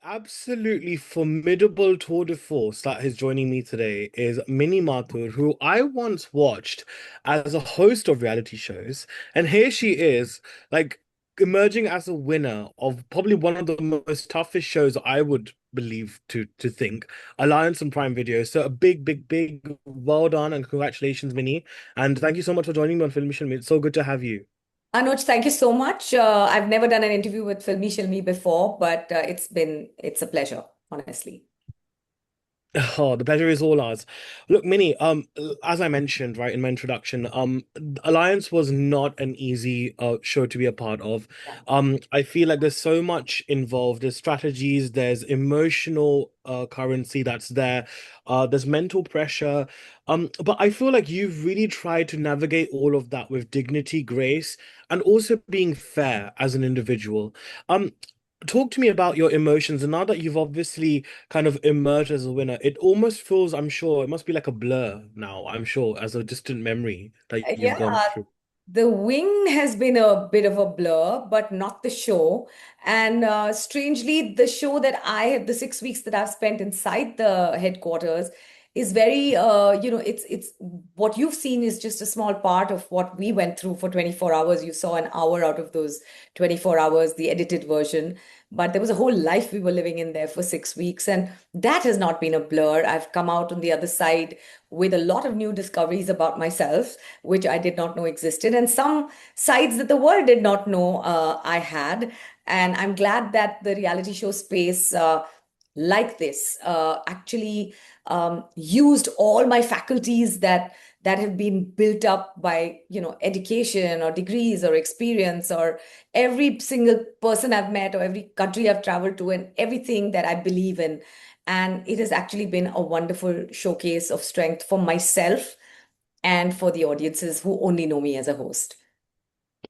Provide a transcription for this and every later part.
Absolutely formidable tour de force that is joining me today is Mini Mathur, who I once watched as a host of reality shows. And here she is, like emerging as a winner of probably one of the most toughest shows I would believe to think, Alliance on Prime Video. So a big well done and congratulations, Mini. And thank you so much for joining me on Film Shilmy. It's so good to have you. Anuj, thank you so much. I've never done an interview with Filme Shilmy before, but it's a pleasure, honestly. Oh, the pleasure is all ours. Look, Minnie, as I mentioned, right, in my introduction, Alliance was not an easy show to be a part of. Yeah. I feel like there's so much involved. There's strategies, there's emotional currency that's there, there's mental pressure. But I feel like you've really tried to navigate all of that with dignity, grace, and also being fair as an individual. Um, Talk to me about your emotions, and now that you've obviously kind of emerged as a winner, it almost feels, I'm sure, it must be like a blur now, I'm sure, as a distant memory that you've Yeah, gone through. the wing has been a bit of a blur, but not the show. And strangely, the show that I have, the 6 weeks that I've spent inside the headquarters, is very, it's what you've seen is just a small part of what we went through for 24 hours. You saw an hour out of those 24 hours, the edited version. But there was a whole life we were living in there for 6 weeks. And that has not been a blur. I've come out on the other side with a lot of new discoveries about myself, which I did not know existed, and some sides that the world did not know I had. And I'm glad that the reality show space like this actually used all my faculties that have been built up by education or degrees or experience or every single person I've met or every country I've traveled to and everything that I believe in. And it has actually been a wonderful showcase of strength for myself and for the audiences who only know me as a host.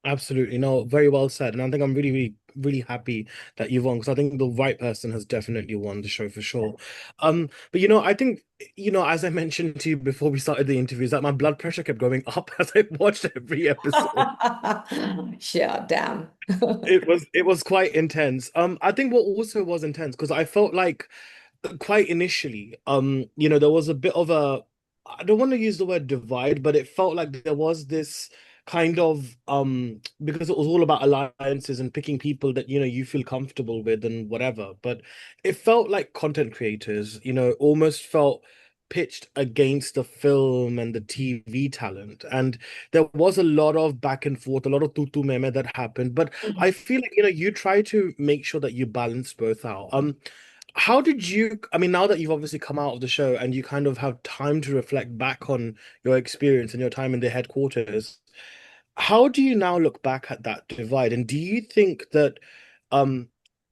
Absolutely. No, very well said. And I think I'm really happy that you've won because I think the right person has definitely won the show for sure. But I think, as I mentioned to you before we started the interviews, that my blood pressure kept going up as I watched every episode. Sure, damn. It was quite intense. I think what also was intense because I felt like quite initially, there was a bit of a, I don't want to use the word divide, but it felt like there was this kind of because it was all about alliances and picking people that you feel comfortable with and whatever. But it felt like content creators, almost felt pitched against the film and the TV talent. And there was a lot of back and forth, a lot of tutu meme that happened. But I feel like, you try to make sure that you balance both out. How did you, I mean, now that you've obviously come out of the show and you kind of have time to reflect back on your experience and your time in the headquarters, how do you now look back at that divide? And do you think that, um,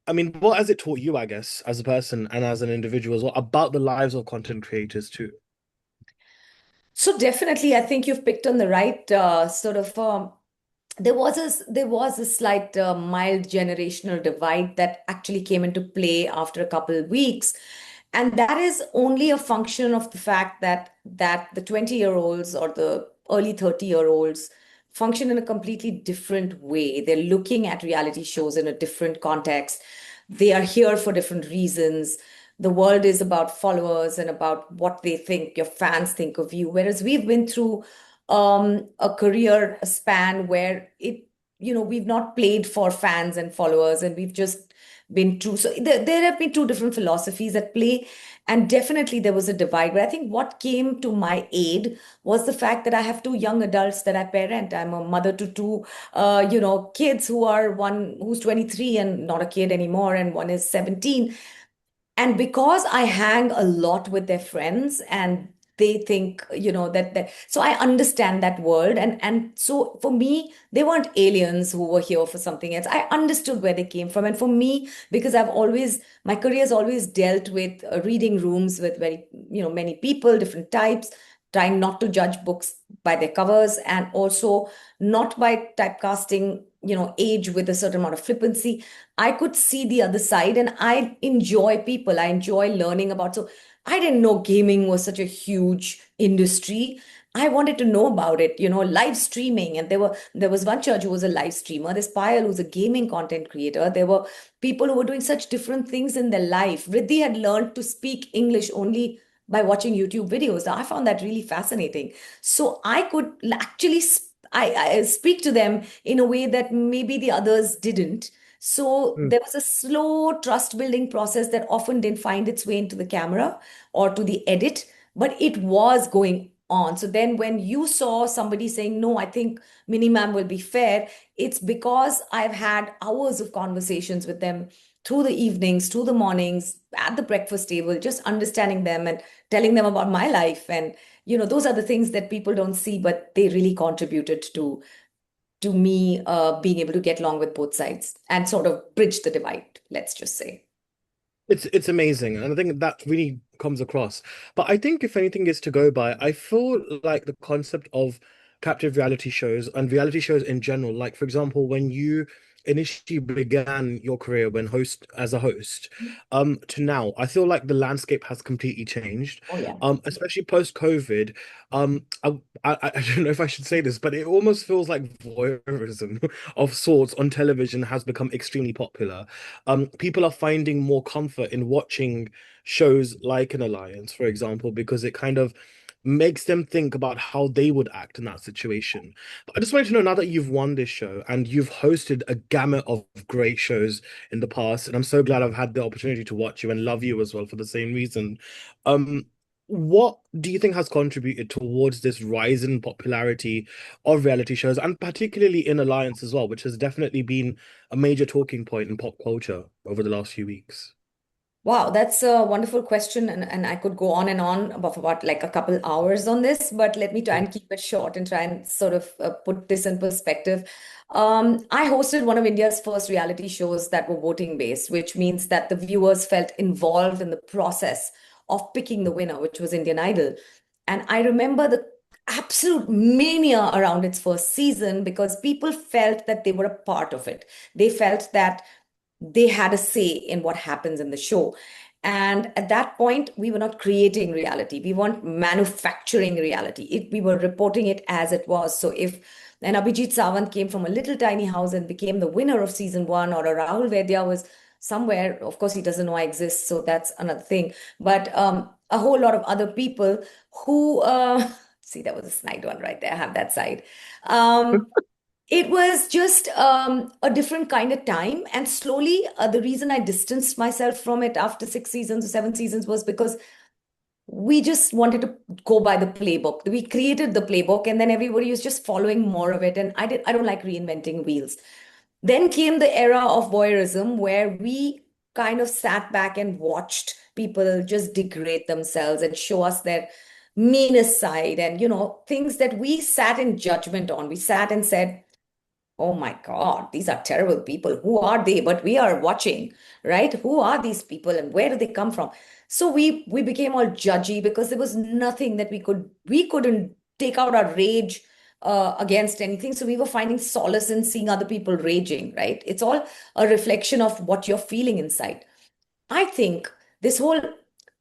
I mean, what has it taught you, I guess, as a person and as an individual as well, about the lives of content creators too? So definitely, I think you've picked on the right sort of. There was a slight mild generational divide that actually came into play after a couple of weeks, and that is only a function of the fact that the 20-year-olds or the early 30-year-olds function in a completely different way. They're looking at reality shows in a different context. They are here for different reasons. The world is about followers and about what they think your fans think of you, whereas we've been through a career span where we've not played for fans and followers, and we've just been true. So there have been two different philosophies at play, and definitely there was a divide. But I think what came to my aid was the fact that I have two young adults that I parent. I'm a mother to two, kids who are one who's 23 and not a kid anymore, and one is 17. And because I hang a lot with their friends and they think that so I understand that world, and so for me they weren't aliens who were here for something else. I understood where they came from, and for me, because my career has always dealt with reading rooms with very many people, different types, trying not to judge books by their covers, and also not by typecasting age with a certain amount of flippancy. I could see the other side, and I enjoy people. I enjoy learning about. So I didn't know gaming was such a huge industry. I wanted to know about it, live streaming. And there was one judge who was a live streamer. There's Payal, who's a gaming content creator. There were people who were doing such different things in their life. Riddhi had learned to speak English only by watching YouTube videos. I found that really fascinating. So I could actually I speak to them in a way that maybe the others didn't. So Mm. there was a slow trust building process that often didn't find its way into the camera or to the edit, but it was going on. So then when you saw somebody saying, no, I think Minimam will be fair, it's because I've had hours of conversations with them through the evenings, through the mornings, at the breakfast table, just understanding them and telling them about my life. And, those are the things that people don't see, but they really contributed to me being able to get along with both sides and sort of bridge the divide, let's just say. It's amazing, and I think that really comes across. But I think if anything is to go by, I feel like the concept of captive reality shows and reality shows in general, like for example, when you initially began your career when host as a host, to now, I feel like the landscape has completely changed. Oh, yeah. Especially post-COVID. I don't know if I should say this, but it almost feels like voyeurism of sorts on television has become extremely popular. People are finding more comfort in watching shows like an alliance, for example, because it kind of makes them think about how they would act in that situation. But I just wanted to know, now that you've won this show and you've hosted a gamut of great shows in the past, and I'm so glad I've had the opportunity to watch you and love you as well for the same reason. Um, what do you think has contributed towards this rise in popularity of reality shows, and particularly in Alliance as well, which has definitely been a major talking point in pop culture over the last few weeks? Wow, that's a wonderful question. And I could go on and on about like a couple hours on this, but let me try Mm. and keep it short and try and sort of put this in perspective. I hosted one of India's first reality shows that were voting based, which means that the viewers felt involved in the process of picking the winner, which was Indian Idol. And I remember the absolute mania around its first season because people felt that they were a part of it. They felt that they had a say in what happens in the show. And at that point, we were not creating reality. We weren't manufacturing reality. We were reporting it as it was. So if an Abhijit Sawant came from a little tiny house and became the winner of season one, or a Rahul Vaidya was somewhere, of course, he doesn't know I exist. So that's another thing. But a whole lot of other people who, see, that was a snide one right there. I have that side. Um, it was just a different kind of time. And slowly, the reason I distanced myself from it after 6 seasons or 7 seasons was because we just wanted to go by the playbook. We created the playbook, and then everybody was just following more of it. And I don't like reinventing wheels. Then came the era of voyeurism, where we kind of sat back and watched people just degrade themselves and show us their meanest side, and things that we sat in judgment on. We sat and said, oh my God, these are terrible people. Who are they? But we are watching, right? Who are these people and where do they come from? So we became all judgy because there was nothing that we couldn't take out our rage against anything. So we were finding solace in seeing other people raging, right? It's all a reflection of what you're feeling inside. I think this whole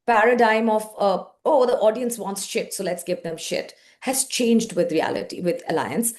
paradigm of oh, the audience wants shit, so let's give them shit, has changed with reality, with Alliance.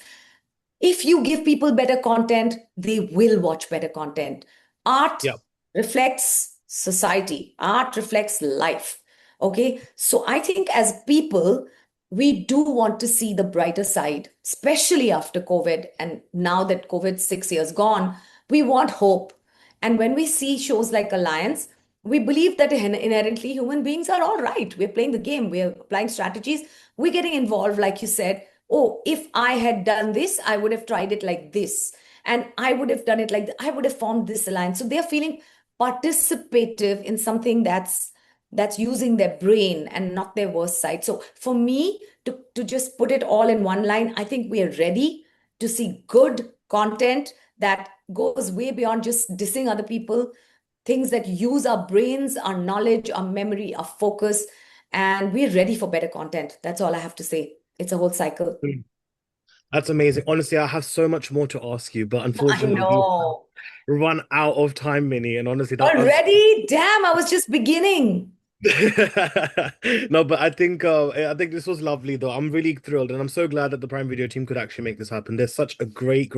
If you give people better content, they will watch better content. Art Yeah. reflects society, art reflects life. Okay. So I think as people, we do want to see the brighter side, especially after COVID. And now that COVID's 6 years gone, we want hope. And when we see shows like Alliance, we believe that inherently human beings are all right. We're playing the game, we're applying strategies, we're getting involved, like you said. Oh, if I had done this, I would have tried it like this. And I would have done it like I would have formed this alliance. So they're feeling participative in something that's using their brain and not their worst side. So for me, to just put it all in one line, I think we are ready to see good content that goes way beyond just dissing other people, things that use our brains, our knowledge, our memory, our focus, and we're ready for better content. That's all I have to say. It's a whole cycle. Mm. That's amazing. Honestly, I have so much more to ask you, but I unfortunately, we have know. run out of time, Minnie. And honestly, that was Already? Damn, I was just beginning. No, but I think this was lovely though. I'm really thrilled and I'm so glad that the Prime Video team could actually make this happen. They're such a great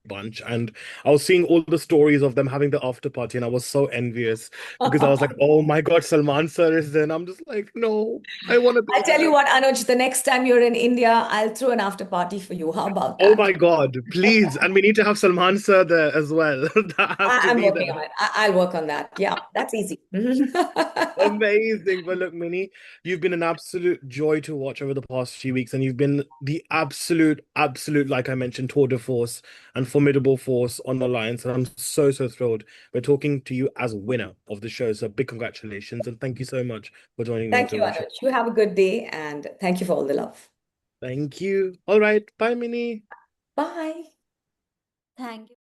bunch. And I was seeing all the stories of them having the after party and I was so envious because I was like, oh my God, Salman sir is there. And I'm just like, no, I want to I be tell you there. what, Anuj, the next time you're in India, I'll throw an after party for you. How about Oh that? my God, please. And we need to have Salman sir there as well. That has to I'm be working there. on it. I'll work on that. Yeah, that's easy. Amazing. But look, Minnie, you've been an absolute joy to watch over the past few weeks, and you've been the absolute, like I mentioned, tour de force and formidable force on the line. So I'm so thrilled. We're talking to you as winner of the show. So big congratulations, and thank you so much for joining me on Thank you, today's show. Anuj. You have a good day and thank you for all the love. Thank you. All right. Bye, Minnie. Bye. Thank you.